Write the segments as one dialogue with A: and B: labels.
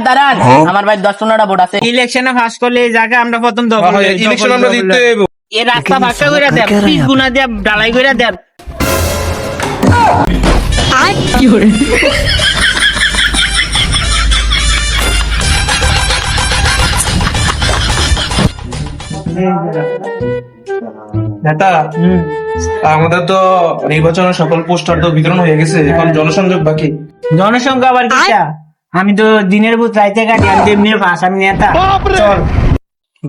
A: দাঁড়ান, আমার ভাই 10-15টা ভোট আছে।
B: ইলেকশনে পাস করলে এই জায়গা আমরা প্রথম দখল
C: ইলেকশন আমরা জিততে হইব।
B: এই রাস্তা ফাঁকা করে দেন, প্লিজ গুনা দিয়ে ঢালাই করে দেন।
C: নেতা, আমাদের তো নির্বাচনের সকল পোস্টার তো বিতরণ হয়ে গেছে, এখন জনসংযোগ বাকি।
B: জনসংখ্যা আবার কিটা? আমি তো দিনের বুধ রাইতে কাটি, আমি তেমনি পাস, আমি নেতা। চল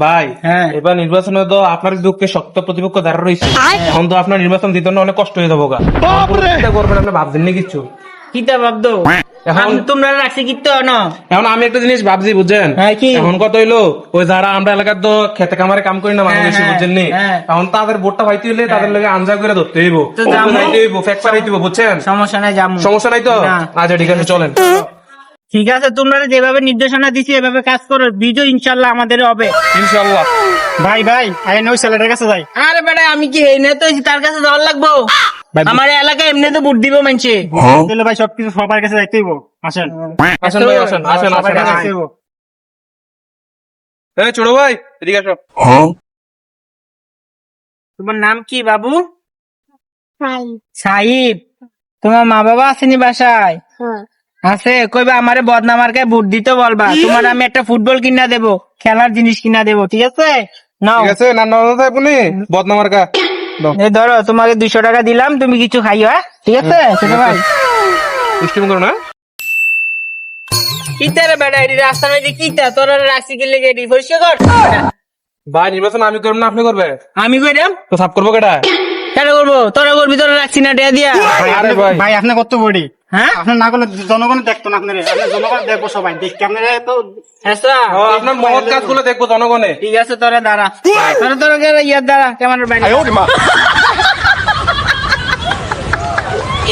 C: ভাই,
B: হ্যাঁ।
C: এবার নির্বাচনে তো আপনার দুঃখে শক্ত প্রতিপক্ষ দাঁড়া রয়েছে। এখন তো আপনার নির্বাচন দিতে না অনেক কষ্ট হয়ে যাবো গা। চিন্তা করবেন, আপনি ভাবছেন না কিছু?
B: কিতা ভাবতো এখন তোমরা রাখছি কিতো না।
C: এখন আমি একটা জিনিস ভাবছি, বুঝছেন?
B: হ্যাঁ, কি?
C: এখন কত হইলো, ওই যারা আমরা এলাকার তো খেতে কামারে কাম করি না মানুষ,
B: হ্যাঁ,
C: বুঝছেন নি?
B: হ্যাঁ।
C: এখন তাদের ভোটটা পাইতে হইলে তাদের লগে আনজা করে ধরতে হইব,
B: তো যাবো।
C: যাইতে হইব, ফ্যাক্টর হইতে হইব, বুঝছেন?
B: সমস্যা নাই, যাবো।
C: সমস্যা নাই তো?
B: না।
C: আচ্ছা ঠিক আছে, চলেন।
B: ঠিক আছে, তোমরা যেভাবে নির্দেশনা দিছি এভাবে কাজ করো, বিজয় ইনশাল্লাহ আমাদের হবে।
C: ইনশাআল্লাহ।
D: ভাই আই ওই ছেলেটার কাছে যাই।
B: আরে বেটা, আমি কি এই নেতা হইছি তার কাছে যাওয়ার লাগবো? আমার এলাকায় এমনি তো ভোট দিব মানছে।
D: তাহলে ভাই সবকিছু সবার কাছে যাইতে হইব। আসেন
C: আসেন ভাই, আসেন আসেন
D: সবার
C: আসেন
D: কাছে
C: আসেন।
D: যাইতে হইব।
C: এই ছোট ভাই, এদিকে আসো।
B: তোমার নাম কি বাবু? সাহিব। তোমার মা বাবা আসেনি বাসায়? আছে, কইবা আমারে বদনামার গায়ে ভোট দিতে বলবা। তোমার আমি একটা ফুটবল কিনা দেবো, খেলার জিনিস কিনা দেবো, ঠিক আছে? নাও,
C: ঠিক আছে, নান্না আপনি বদনামার কা
B: এই ধরো, তোমাকে 200 টাকা দিলাম, তুমি কিছু খাইও, হ্যাঁ? ঠিক আছে ছোট ভাই?
C: মিষ্টি করো না।
B: কিতা রে বেটা, এটি রাস্তার মধ্যে কিতা তোর রাখছি কি লেগে এটি পরিষ্কার কর।
C: ভাই, নির্বাচন আমি করব না আপনি করবে?
B: আমি কইরাম
C: তো সাফ করবো কেটা?
B: কেন করবো? তোরা করবি, তোরা রাখছি না টিয়া দিয়া।
C: আরে ভাই,
D: ভাই আপনি কত বড়ি,
B: হ্যাঁ
D: আপনার না করলে জনগণ দেখতো না। আপনার জনগণ দেখবো, সবাই দেখি আপনারা তো।
B: আচ্ছা,
C: ও, আপনার মহৎ কাজগুলো দেখবো জনগণে।
B: ঠিক আছে, তোরা দাঁড়া, তোরা ইয়ার দাঁড়া, ক্যামেরার বাইরে।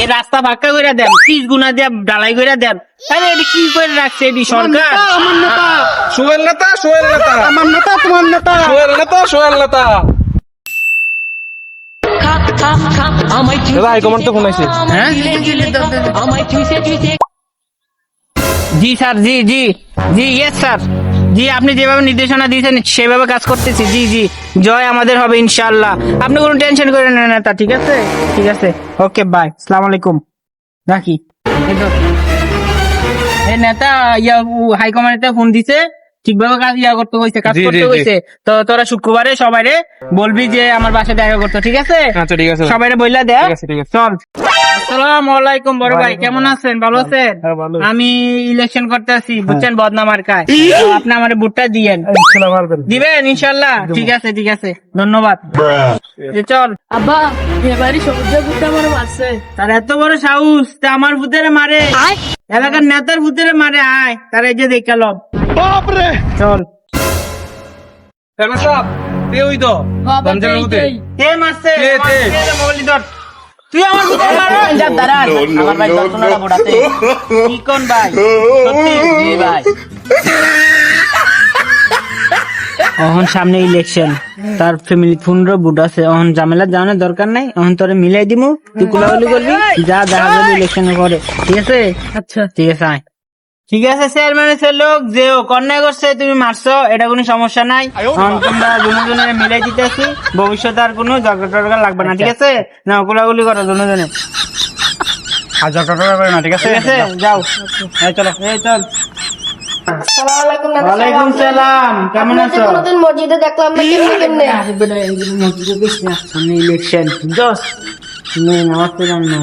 B: এই রাস্তা ফাঁকা করে দেন, প্লিজ গুনা দিয়ে ঢালাই করে দেন। আরে এটি কি করে রাখছে এটি সরকার?
D: আমার নেতা,
C: সোহেল নেতা, সোহেল নেতা,
D: আমার নেতা, তোমার নেতা।
C: সোহেল নেতা, সোহেল নেতা। দাদা, হাইকমান্ড তো ফোন আইছে।
B: হ্যাঁ? জি স্যার, জি জি জি, ইয়েস স্যার, জি আপনি যেভাবে নির্দেশনা দিয়েছেন সেভাবে কাজ করতেছি। জি জি, জয় আমাদের হবে ইনশাআল্লাহ, আপনি কোনো টেনশন করেন না নেতা। ঠিক আছে, ঠিক আছে, ওকে, বাই, আসসালামু আলাইকুম, রাখি। এই নেতা হাইকমান্ডে ফোন দিছে, ঠিকভাবে কাজ করতে হয়েছে, কাজ
C: জি, জি,
B: করতে
C: জি।
B: হয়েছে। তো তোরা শুক্রবারে সবাইরে বলবি যে আমার বাসায় দেখা করতে, ঠিক আছে?
C: আচ্ছা ঠিক আছে,
B: সবাইরে বইলা দেয়।
C: ঠিক আছে, ঠিক আছে।
B: চল। আসসালামু আলাইকুম বড় ভাই, কেমন আছেন? ভালো আছেন?
D: হ্যাঁ, ভালো।
B: আমি ইলেকশন করতে আসি, বুঝছেন, বদনামার কায়। আপনি আমার ভোটটা দিয়েন, দিবেন ইনশাল্লাহ? ঠিক আছে, ঠিক আছে, ধন্যবাদ। যে চল।
A: আব্বা, এবারই সমুদ্র বুকটা আমার মারছে।
B: তার এত বড় সাহস, তা আমার ভূতেরে মারে, এলাকার নেতার ভূতেরে মারে। আয়, তার এই যে দেখালাম। চল।
C: ফেরমান সাহেব, কে ওই তো রমজানের মধ্যে?
B: কে মারছে?
C: কে?
B: মোবাইল ধর। তুই আমার ভূতেরে মারে?
A: যা দাঁড়ান, আমার ভাই 10-15টা ভোট আছে।
B: কি কোন ভাই? সত্যি?
A: জি ভাই।
B: এখন সামনে ইলেকশন, তার ফ্যামিলি 15 ভোট আছে। এখন ঝামেলা জানার দরকার নাই, এখন তোরে মিলাই দিমু, তুই কুলাগুলি করবি, যা দেখা যাবে ইলেকশনে করে, ঠিক আছে?
A: আচ্ছা,
B: ঠিক আছে, আয়। ঠিক আছে, চেয়ারম্যানের লোক যে কন্যা করছে, তুমি মারছো, এটা কোনো সমস্যা নাই। এখন তোমরা দুজনে মিলাই দিতেছি, ভবিষ্যতে আর কোনো ঝগড়া টগড়া লাগবে না, ঠিক আছে? না, কুলাগুলি করো দুজনে,
D: আর যত টাকা করে না, ঠিক আছে?
B: ঠিক আছে? যাও, এই চলো, এই চল।
A: আসসালামু আলাইকুম নানা।
B: ওয়ালাইকুম সালাম, কেমন
A: আপনাকে
B: আছো?
A: কোনোদিন মসজিদে দেখলাম না, কেমনে?
B: সামনে ইলেকশন, জস নামাজ পড়লাম না,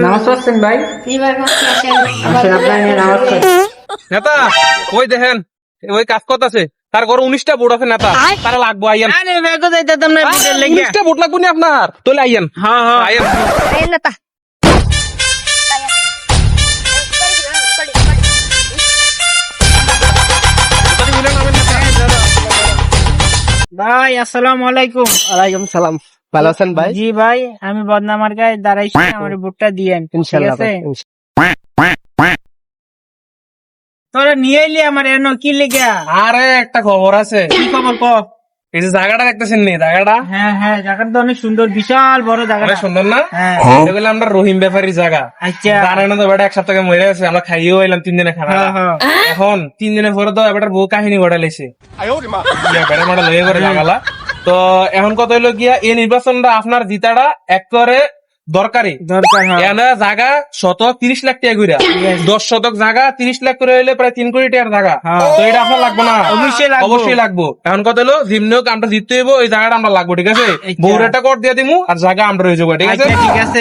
B: নামাজ পড়ছেন ভাই?
A: জি ভাই, মারছি, আসেন।
B: আসেন, আপনার নিয়ে নামাজ পড়েন।
C: নেতা, ওই দেখেন, ওই কাজ করতেছে, তার ঘরে 19টা ভোট আছে নেতা, তারা লাগবো, আইয়েন।
B: আরে বেগো যাইতাম না ভোটের লেগে।
C: 19টা ভোট লাগবো না আপনার, তোলে আইয়েন।
B: হ্যাঁ হ্যাঁ,
C: আইয়েন।
A: এই নেতা।
B: ভাই আসসালামু আলাইকুম।
D: ওয়ালাইকুম সালাম। ভালো আছেন ভাই?
B: জি ভাই, আমি বদনামার গায়ে দাঁড়াইছি, আমার ভোটটা দিয়েন, ঠিক
D: ইনশাআল্লাহ
B: আছে?
D: ভাই।
B: তোরা নিয়ে এলি আমার এনো কি লেগে?
C: আরে একটা খবর আছে,
B: কি খবর ক?
C: এই যে জায়গাটা দেখতেছেন নি, জায়গাটা
B: হ্যাঁ হ্যাঁ, জায়গাটা তো অনেক সুন্দর, বিশাল বড় জায়গাটা।
C: অনেক সুন্দর না?
B: হ্যাঁ।
C: এটা বলে আমরা রহিম ব্যাপারী জায়গা।
B: আচ্ছা।
C: জানেন তো বেটা এক সপ্তাহে মরে গেছে, আমরা খাইয়েও এলাম 3 দিনে খানা।
B: হ্যাঁ, হ্যাঁ।
C: এখন 3 দিনের পরে তো এবার বউ কাহিনী ঘটাইছে, বেটার মাটা লয়ে করে জাগালা। তো এখন কথা হইলো গিয়া এই নির্বাচনটা আপনার জিতাটা একবারে দরকারি।
B: দরকার, হ্যাঁ।
C: এখানে জায়গা শতক 30 লাখ টাকা করে, 10 শতক জায়গা 30 লাখ করে হইলে প্রায় 3 কোটি টাকার জায়গা।
B: হ্যাঁ।
C: তো এটা আপনার লাগবে না?
B: অবশ্যই লাগবে।
C: অবশ্যই লাগবো। এখন কথা হলো যেমনি হোক আমরা জিততে হইব, এই জায়গাটা আমরা লাগবো, ঠিক আছে? বউরেটা কর দিয়ে দিমু আর জায়গা আমরা রয়ে যাবো, ঠিক আছে?
B: আচ্ছা, ঠিক আছে।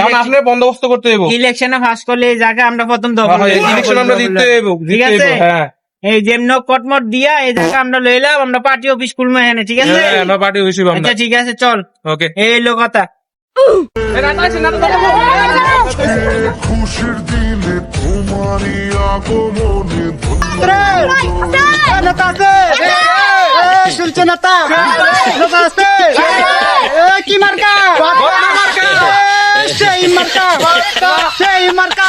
C: এখন আপনি বন্দোবস্ত করতে হইব,
B: ইলেকশনে পাস করলে এই জায়গা আমরা প্রথম দখল করব।
C: ইলেকশন আমরা জিততে হইব,
B: ঠিক
C: জিততে
B: আছে।
C: হইব। হ্যাঁ
B: এই যেমন কটমট দিয়া এই জায়গা আমরা লইলাম, আমরা পার্টি অফিস খুলবো এখানে, ঠিক আছে?
C: হ্যাঁ, আমরা পার্টি হইছি আমরা।
B: আচ্ছা ঠিক আছে, চল।
C: ওকে।
B: এই লোক কথা।
E: খুশির দিনে তোমারই আগমনে
D: শুনছে নেতা নেতা আছে কি মার্কা সেই মার্কা সেই মার্কা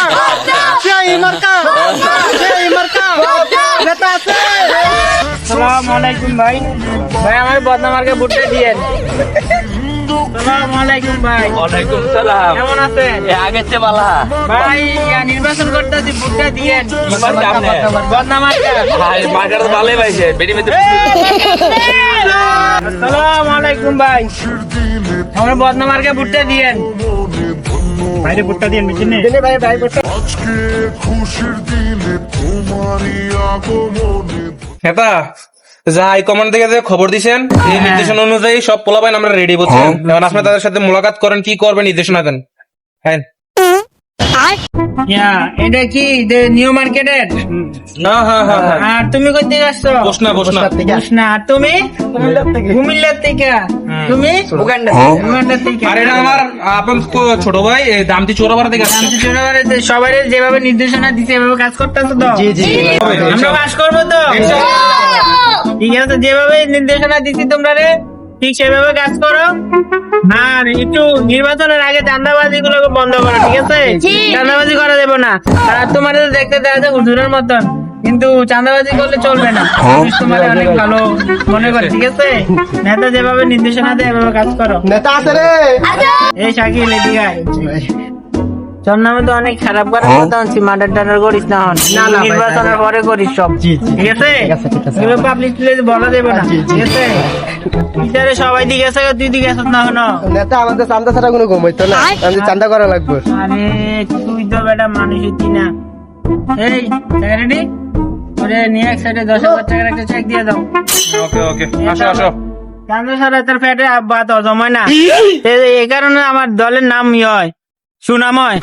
D: সেই মার্কা সেই মার্কা নেতা আছে।
B: সালাম আলাইকুম ভাই। ভাই আমার বদনামার্কে ভোটটা দিয়েন। সালাম আলাইকুম ভাই।
F: ওয়ালাইকুম সালাম।
B: কেমন আছেন?
F: আগের চেয়ে বালা।
B: ভাই নির্বাচন করতেছি, ভোটটা দিয়েন।
F: মার্কা আপনি?
B: বদনামার্কা।
F: মার্কার তো ভালোই পাইছে, বেটি মেতে।
B: সালাম আলাইকুম ভাই। আমার বদনামার্কে ভোটটা দিয়েন।
D: বাইরে ভোটটা দিয়ে মিটিনে
E: আজকে খুশির দিনে তোমারই আগমনে
C: নেতা যা হাইকমান্ড থেকে যে খবর দিছেন, এই নির্দেশনা অনুযায়ী সব পোলাপাইন আমরা রেডি করছেন। এখন আপনি তাদের সাথে মোলাকাত করেন, কি করবেন নির্দেশনা দেন। হ্যাঁ
B: এটা কি নিউ মার্কেটের?
C: হ্যাঁ হ্যাঁ হ্যাঁ।
B: আর তুমি কই থেকে আসছো?
C: বসনা বসনা।
B: না, আর তুমি? কুমিল্লার থেকে। তুমি? উগান্ডার থেকে।
C: আর এটা আমার আপনার ছোট ভাই দামটি চোরাবার থেকে আসছে।
B: সবাই যেভাবে নির্দেশনা দিচ্ছে এভাবে কাজ করতেছো তো? আমরা কাজ করবো তো? ঠিক আছে, যেভাবে নির্দেশনা দিচ্ছি তোমরা রে ঠিক সেভাবে কাজ করো। আর একটু নির্বাচনের আগে চাঁদাবাজি গুলো বন্ধ করো, ঠিক আছে? চাঁদাবাজি করা দেবো না। আর তোমার দেখতে দেখা যায় হুজুরের মতন, কিন্তু চাঁদাবাজি করলে চলবে না। তোমার অনেক ভালো মনে করে, ঠিক আছে? নেতা যেভাবে নির্দেশনা দেয় এভাবে কাজ করো।
D: নেতা আছে রে
B: এই শাকিল এদিকে আয়। তোর নামে তো অনেক খারাপ করার কথা আনছি, মার্ডার টার্ডার করিস না। হন নির্বাচনের পরে করিস সব, ঠিক আছে? এগুলো পাবলিক প্লেসে বলা দেবে না, ঠিক আছে? বিচারে সবাই দিকে আছে, তুই দিকে আসত না হন।
D: নেতা আমাদের চান্দা ছাড়া কোনো ঘুম হইতো না, আমি চান্দা করা লাগবে।
B: আরে তুই তো বেটা মানুষ হইতি না। এই সেক্রেটারি, ওরে নিয়ে এক সাইডে 10,000 টাকার একটা চেক দিয়ে দাও।
C: ওকে ওকে, আসো আসো।
B: চান্দা ছাড়া তার পেটে ভাত জমায় না, এই কারণে আমার দলের নাম হয় সুনাময়।